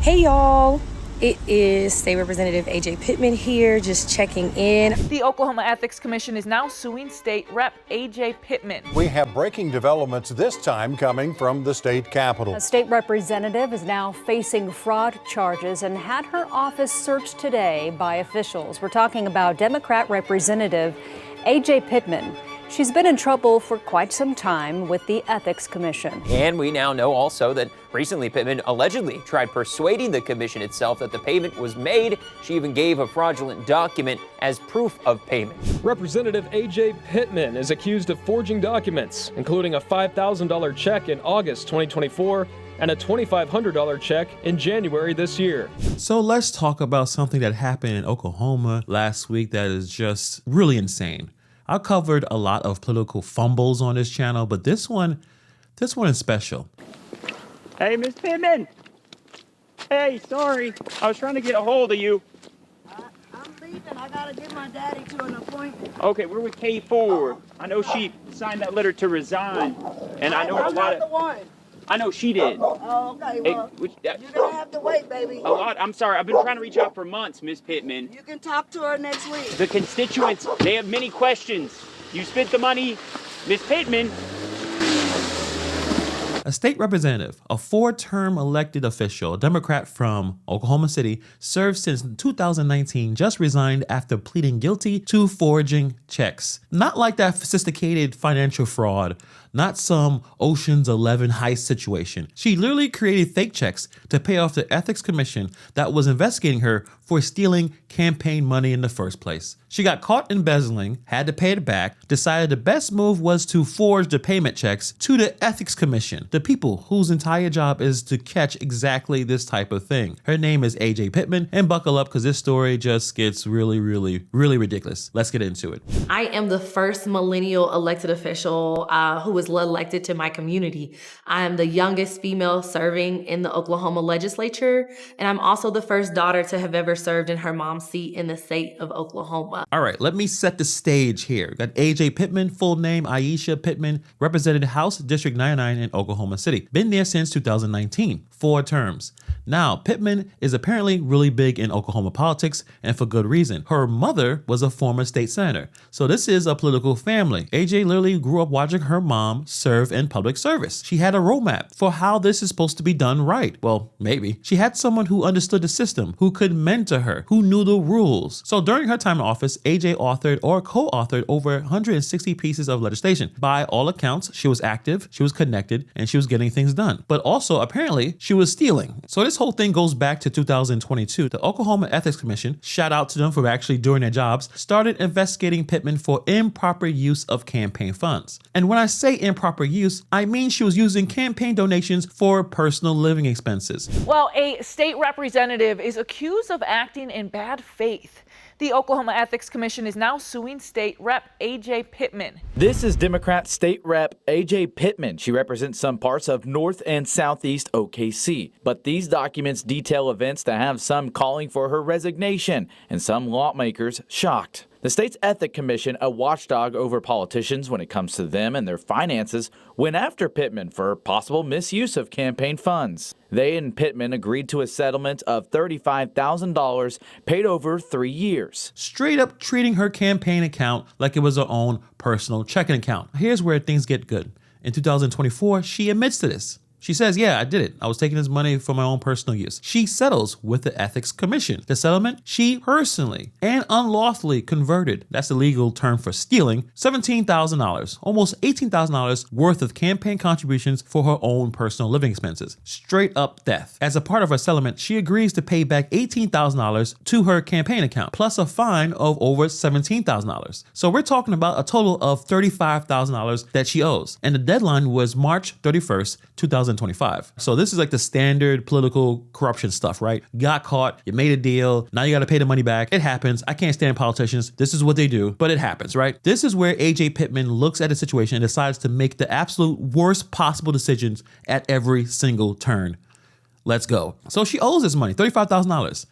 Hey y'all, it is State Representative Ajay Pittman here, just checking in. The Oklahoma Ethics Commission is now suing State Rep Ajay Pittman. We have breaking developments this time coming from the state capitol. A state representative is now facing fraud charges and had her office searched today by officials. We're talking about Democrat Representative Ajay Pittman. She's been in trouble for quite some time with the Ethics Commission. And we now know also that recently Pittman allegedly tried persuading the commission itself that the payment was made. She even gave a fraudulent document as proof of payment. Representative Ajay Pittman is accused of forging documents, including a $5,000 check in August 2024 and a $2,500 check in January this year. So let's talk about something that happened in Oklahoma last week that is just really insane. I covered a lot of political fumbles on this channel, but this one is special. Hey, Miss Pittman. Hey, sorry. I was trying to get a hold of you. I'm leaving. I gotta get my daddy to an appointment. Okay, we're with K4. I know she signed that letter to resign, and I know a lot of. The one. I know she did. Oh, okay. Well, you're gonna have to wait, baby. A lot. I'm sorry. I've been trying to reach out for months, Miss Pittman. You can talk to her next week. The constituents, they have many questions. You spent the money, Miss Pittman. A state representative, a 4-term elected official, a Democrat from Oklahoma City, served since 2019, just resigned after pleading guilty to forging checks. Not like that sophisticated financial fraud, not some Ocean's 11 heist situation. She literally created fake checks to pay off the Ethics Commission that was investigating her for stealing campaign money in the first place. She got caught embezzling, had to pay it back, decided the best move was to forge the payment checks to the Ethics Commission, the people whose entire job is to catch exactly this type of thing. Her name is Ajay Pittman, and buckle up because this story just gets really ridiculous. Let's get into it. I am the first millennial elected official who was elected to my community. I am the youngest female serving in the Oklahoma legislature, and I'm also the first daughter to have ever served in her mom's seat in the state of Oklahoma. All right, let me set the stage here. Got Ajay Pittman, full name Aisha Pittman, represented House District 99 in Oklahoma City. Been there since 2019, 4 terms. Now, Pittman is apparently really big in Oklahoma politics, and for good reason. Her mother was a former state senator, so this is a political family. Ajay literally grew up watching her mom serve in public service. She had a roadmap for how this is supposed to be done right. Well, maybe. She had someone who understood the system, who could mentor her, who knew the rules. So during her time in office, Ajay authored or co-authored over 160 pieces of legislation. By all accounts, she was active, she was connected, and she was getting things done. But also, apparently, she was stealing. So this whole thing goes back to 2022. The Oklahoma Ethics Commission, shout out to them for actually doing their jobs, started investigating Pittman for improper use of campaign funds. And when I say improper use, I mean she was using campaign donations for personal living expenses. Well, a state representative is accused of acting in bad faith. The Oklahoma Ethics Commission is now suing State Rep Ajay Pittman. This is Democrat State Rep Ajay Pittman. She represents some parts of North and Southeast OKC. But these documents detail events that have some calling for her resignation and some lawmakers shocked. The state's Ethics Commission, a watchdog over politicians when it comes to them and their finances, went after Pittman for possible misuse of campaign funds. They and Pittman agreed to a settlement of $35,000 paid over 3 years. Straight up treating her campaign account like it was her own personal checking account. Here's where things get good. In 2024, she admits to this. She says, yeah, I did it. I was taking this money for my own personal use. She settles with the Ethics Commission. The settlement, she personally and unlawfully converted, that's the legal term for stealing, $17,000, almost $18,000 worth of campaign contributions for her own personal living expenses. Straight up theft. As a part of her settlement, she agrees to pay back $18,000 to her campaign account, plus a fine of over $17,000. So we're talking about a total of $35,000 that she owes. And the deadline was March 31st, 2025. So this is like the standard political corruption stuff, right? Got caught, you made a deal, now you got to pay the money back. It happens. I can't stand politicians. This is what they do, but it happens, right? This is where Ajay Pittman looks at the situation and decides to make the absolute worst possible decisions at every single turn. Let's go. So she owes this money, $35,000.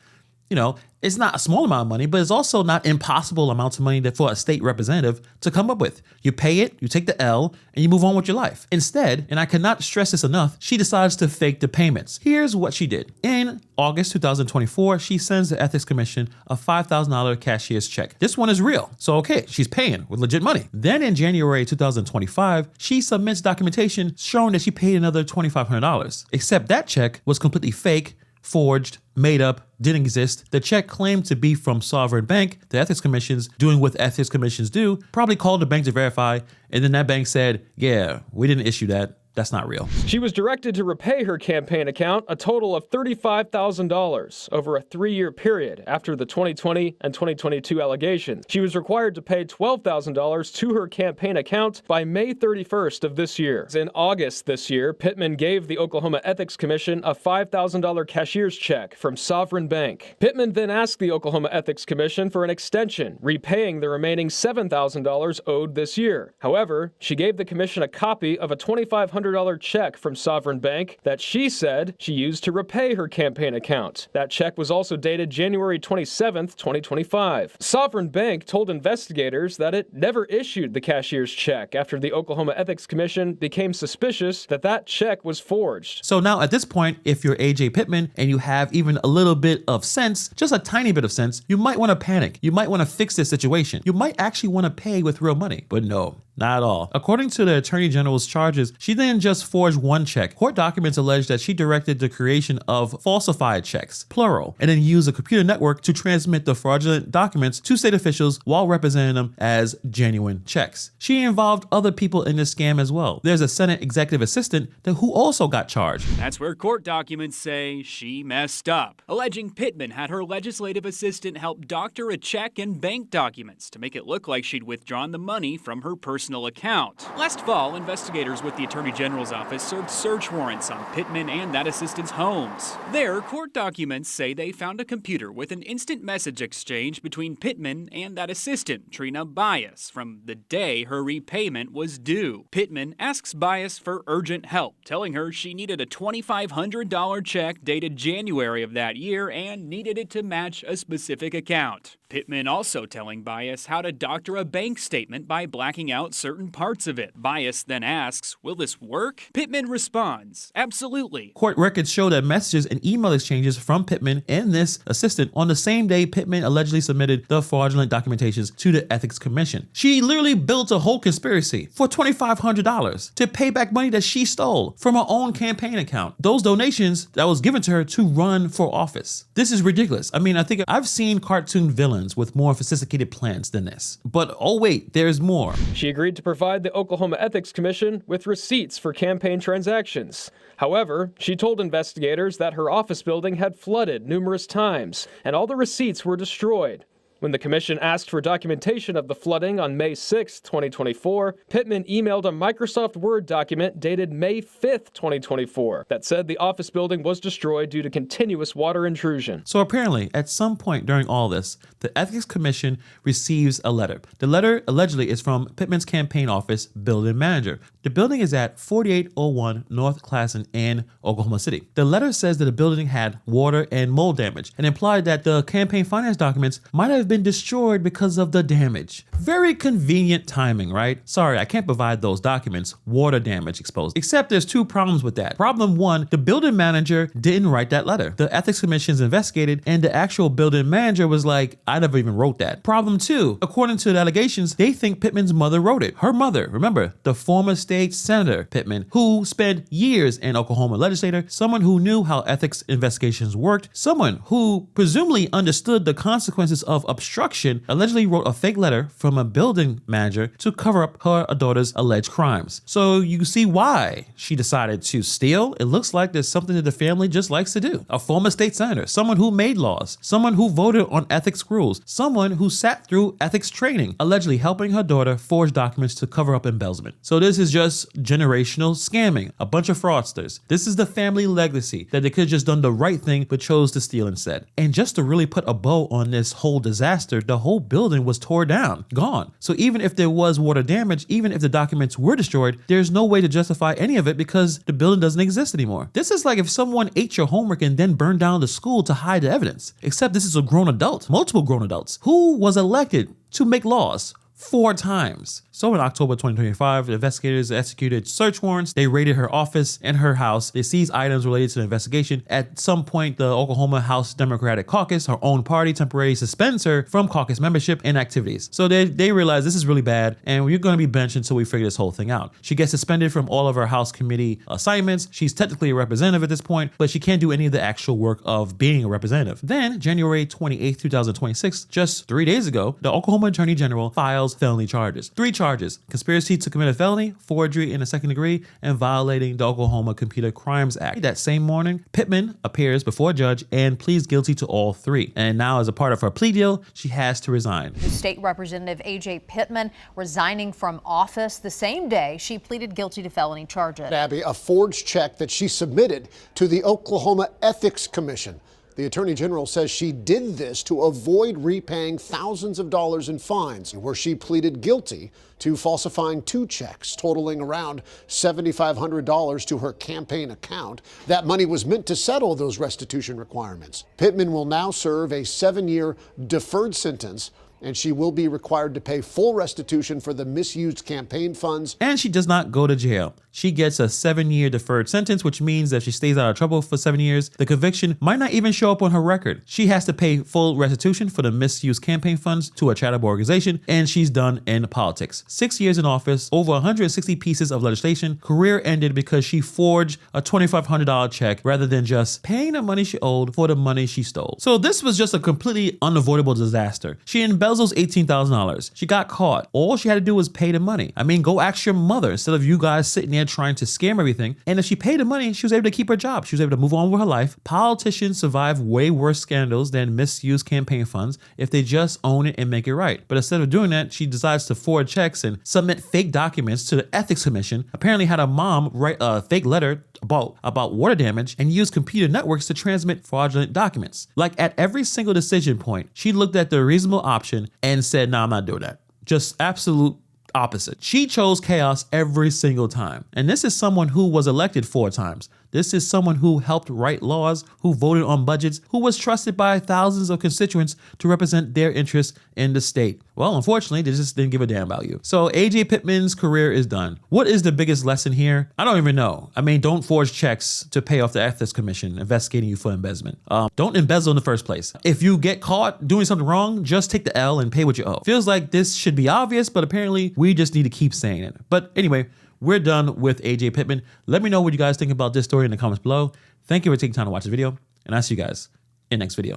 it's not a small amount of money, but it's also not impossible amounts of money that for a state representative to come up with. You pay it, you take the L, and you move on with your life. Instead, and I cannot stress this enough, she decides to fake the payments. Here's what she did. In August 2024, she sends the Ethics Commission a $5,000 cashier's check. This one is real. So okay, she's paying with legit money. Then in January 2025, she submits documentation showing that she paid another $2,500. Except that check was completely fake, forged, made up, didn't exist. The check claimed to be from Sovereign Bank. The Ethics Commission's doing what Ethics Commissions do, probably called the bank to verify, and then that bank said, yeah, we didn't issue that. That's not real. She was directed to repay her campaign account a total of $35,000 over a 3-year period after the 2020 and 2022 allegations. She was required to pay $12,000 to her campaign account by May 31st of this year. In August this year, Pittman gave the Oklahoma Ethics Commission a $5,000 cashier's check from Sovereign Bank. Pittman then asked the Oklahoma Ethics Commission for an extension, repaying the remaining $7,000 owed this year. However, she gave the commission a copy of a $2,500 check from Sovereign Bank that she said she used to repay her campaign account. That check was also dated January 27th, 2025. Sovereign Bank told investigators that it never issued the cashier's check after the Oklahoma Ethics Commission became suspicious that that check was forged. So now at this point, if you're AJ Pittman and you have even a little bit of sense, just a tiny bit of sense, you might want to panic. You might want to fix this situation. You might actually want to pay with real money, but no. Not at all. According to the Attorney General's charges, she didn't just forge one check. Court documents allege that she directed the creation of falsified checks, plural, and then used a computer network to transmit the fraudulent documents to state officials while representing them as genuine checks. She involved other people in this scam as well. There's a Senate executive assistant who also got charged. That's where court documents say she messed up, alleging Pittman had her legislative assistant help doctor a check and bank documents to make it look like she'd withdrawn the money from her personal account. Last fall, investigators with the Attorney General's office served search warrants on Pittman and that assistant's homes. There, court documents say they found a computer with an instant message exchange between Pittman and that assistant, Trina Bias, from the day her repayment was due. Pittman asks Bias for urgent help, telling her she needed a $2,500 check dated January of that year and needed it to match a specific account. Pittman also telling Bias how to doctor a bank statement by blacking out certain parts of it. Bias then asks, will this work? Pittman responds, absolutely. Court records show that messages and email exchanges from Pittman and this assistant on the same day Pittman allegedly submitted the fraudulent documentations to the Ethics Commission. She literally built a whole conspiracy for $2,500 to pay back money that she stole from her own campaign account. Those donations that was given to her to run for office. This is ridiculous. I mean, I think I've seen cartoon villains with more sophisticated plans than this. But oh wait, there's more. She agreed to provide the Oklahoma Ethics Commission with receipts for campaign transactions. However, she told investigators that her office building had flooded numerous times, and all the receipts were destroyed. When the commission asked for documentation of the flooding on May 6, 2024, Pittman emailed a Microsoft Word document dated May 5, 2024 that said the office building was destroyed due to continuous water intrusion. So apparently, at some point during all this, the Ethics Commission receives a letter. The letter allegedly is from Pittman's campaign office building manager. The building is at 4801 North Classen in Oklahoma City. The letter says that the building had water and mold damage and implied that the campaign finance documents might have been destroyed because of the damage. Very convenient timing, right? Sorry, I can't provide those documents. Water damage exposed. Except there's two problems with that. Problem one, the building manager didn't write that letter. The Ethics Commission's investigated and the actual building manager was like, I never even wrote that. Problem two, according to the allegations, they think Pittman's mother wrote it. Her mother, remember, the former State Senator Pittman, who spent years in Oklahoma legislator, someone who knew how ethics investigations worked, someone who presumably understood the consequences of obstruction, allegedly wrote a fake letter from a building manager to cover up her daughter's alleged crimes. So you see why she decided to steal. It looks like there's something that the family just likes to do. A former state senator, someone who made laws, someone who voted on ethics rules, someone who sat through ethics training, allegedly helping her daughter forge documents to cover up embezzlement. So this is just just generational scamming, a bunch of fraudsters. This is the family legacy that they could have just done the right thing but chose to steal instead. And just to really put a bow on this whole disaster, the whole building was tore down, gone. So even if there was water damage, even if the documents were destroyed, there's no way to justify any of it because the building doesn't exist anymore. This is like if someone ate your homework and then burned down the school to hide the evidence. Except this is a grown adult, multiple grown adults, who was elected to make laws 4 times. So in October 2025, the investigators executed search warrants. They raided her office and her house. They seized items related to the investigation. At some point, the Oklahoma House Democratic Caucus, her own party, temporarily suspends her from caucus membership and activities. So they realize this is really bad and we're going to be benched until we figure this whole thing out. She gets suspended from all of her House committee assignments. She's technically a representative at this point, but she can't do any of the actual work of being a representative. Then, January 28, 2026, just 3 days ago, the Oklahoma Attorney General files felony charges. 3 charges: conspiracy to commit a felony, forgery in the second degree, and violating the Oklahoma Computer Crimes Act. That same morning, Pittman appears before a judge and pleads guilty to all 3. And now, as a part of her plea deal, she has to resign. State Representative Ajay Pittman resigning from office the same day she pleaded guilty to felony charges. Abby, a forged check that she submitted to the Oklahoma Ethics Commission. The Attorney General says she did this to avoid repaying thousands of dollars in fines, where she pleaded guilty to falsifying 2 checks totaling around $7,500 to her campaign account. That money was meant to settle those restitution requirements. Pittman will now serve a 7-year deferred sentence, and she will be required to pay full restitution for the misused campaign funds. And she does not go to jail. She gets a 7-year deferred sentence, which means that if she stays out of trouble for 7 years, the conviction might not even show up on her record. She has to pay full restitution for the misused campaign funds to a charitable organization, and she's done in politics. 6 years in office, over 160 pieces of legislation. Career ended because she forged a $2,500 check rather than just paying the money she owed for the money she stole. So this was just a completely unavoidable disaster. She embezzles $18,000. She got caught. All she had to do was pay the money. I mean, go ask your mother instead of you guys sitting there trying to scam everything. And if she paid the money, she was able to keep her job. She was able to move on with her life. Politicians survive way worse scandals than misused campaign funds if they just own it and make it right. But instead of doing that, she decides to forge checks and submit fake documents to the Ethics Commission. Apparently had her mom write a fake letter about water damage and use computer networks to transmit fraudulent documents. Like at every single decision point, she looked at the reasonable option and said, "No, I'm not doing that." Just absolute opposite. She chose chaos every single time. And this is someone who was elected 4 times. This is someone who helped write laws, who voted on budgets, who was trusted by thousands of constituents to represent their interests in the state. Well, unfortunately, they just didn't give a damn about you. So Ajay Pittman's career is done. What is the biggest lesson here? I don't even know. I mean, don't forge checks to pay off the Ethics Commission investigating you for embezzlement. Don't embezzle in the first place. If you get caught doing something wrong, just take the L and pay what you owe. Feels like this should be obvious, but apparently we just need to keep saying it. But anyway, we're done with Ajay Pittman. Let me know what you guys think about this story in the comments below. Thank you for taking time to watch this video, and I'll see you guys in the next video.